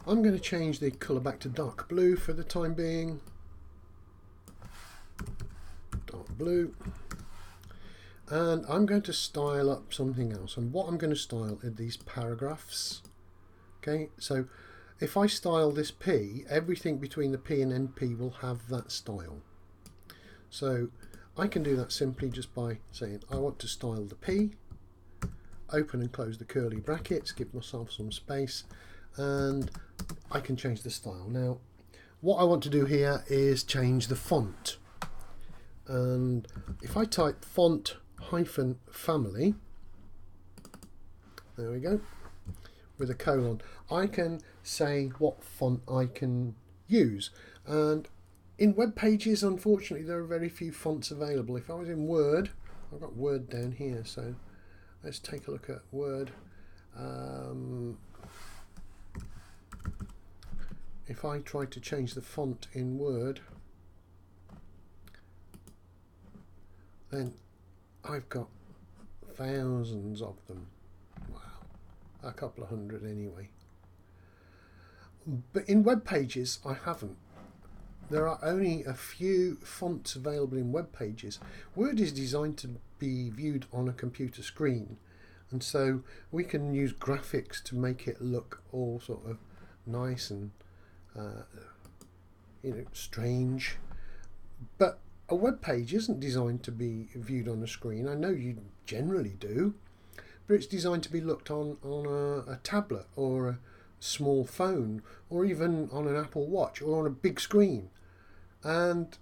I'm going to change the colour back to dark blue for the time being. Dark blue. And I'm going to style up something else. And what I'm going to style are these paragraphs. Okay, so if I style this P, everything between the P and NP will have that style. So I can do that simply just by saying I want to style the P, open and close the curly brackets, give myself some space, and I can change the style. Now, what I want to do here is change the font. And if I type font hyphen family, there we go, with a colon, I can say what font I can use. And in web pages, unfortunately, there are very few fonts available. If I was in Word, I've got Word down here, so let's take a look at Word. If I try to change the font in Word, then I've got thousands of them. Wow, a couple of hundred anyway. But in web pages, I haven't. There are only a few fonts available in web pages. Word is designed to be viewed on a computer screen, and so we can use graphics to make it look all sort of nice and strange. But a web page isn't designed to be viewed on a screen. I know you generally do, but it's designed to be looked on a tablet or a small phone, or even on an Apple Watch or on a big screen. And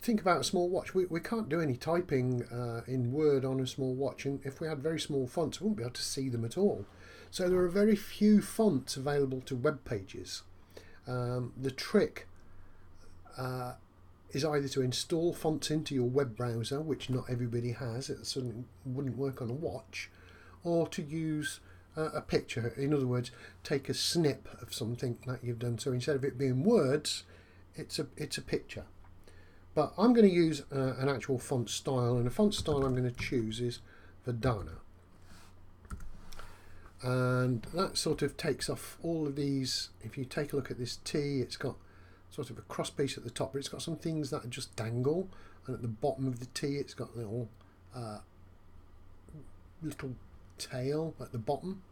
think about a small watch. We can't do any typing in Word on a small watch, and if we had very small fonts, we wouldn't be able to see them at all. So there are very few fonts available to web pages. The trick is either to install fonts into your web browser, which not everybody has, it certainly wouldn't work on a watch, or to use a picture. In other words, take a snip of something that you've done. So instead of it being words, it's a picture. But I'm going to use an actual font style, and the font style I'm going to choose is Verdana. And that sort of takes off all of these. If you take a look at this T, it's got sort of a cross piece at the top, but it's got some things that just dangle, and at the bottom of the T it's got a little tail at the bottom.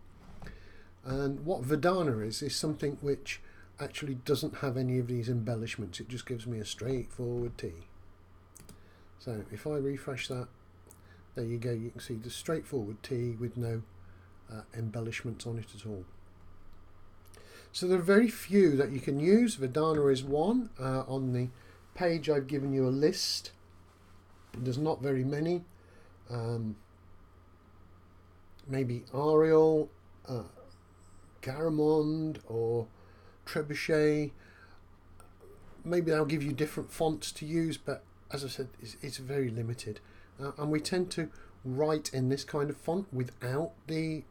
And what Verdana is something which actually doesn't have any of these embellishments. It just gives me a straightforward T. So if I refresh that, there you go, you can see the straightforward T with no embellishments on it at all. So there are very few that you can use. Verdana is one. On the page I've given you a list. There's not very many. Maybe Arial, Garamond or Trebuchet. Maybe they'll give you different fonts to use, but as I said, it's very limited. And we tend to write in this kind of font without the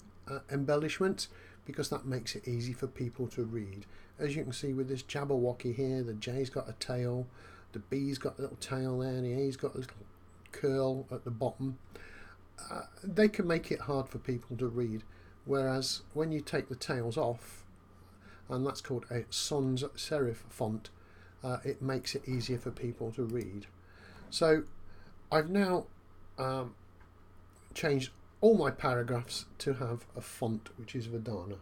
embellishments, because that makes it easy for people to read. As you can see with this Jabberwocky here, the J's got a tail, the B's got a little tail there, and the A's got a little curl at the bottom. They can make it hard for people to read, whereas when you take the tails off, and that's called a sans serif font, it makes it easier for people to read. So I've now changed all my paragraphs to have a font which is Verdana.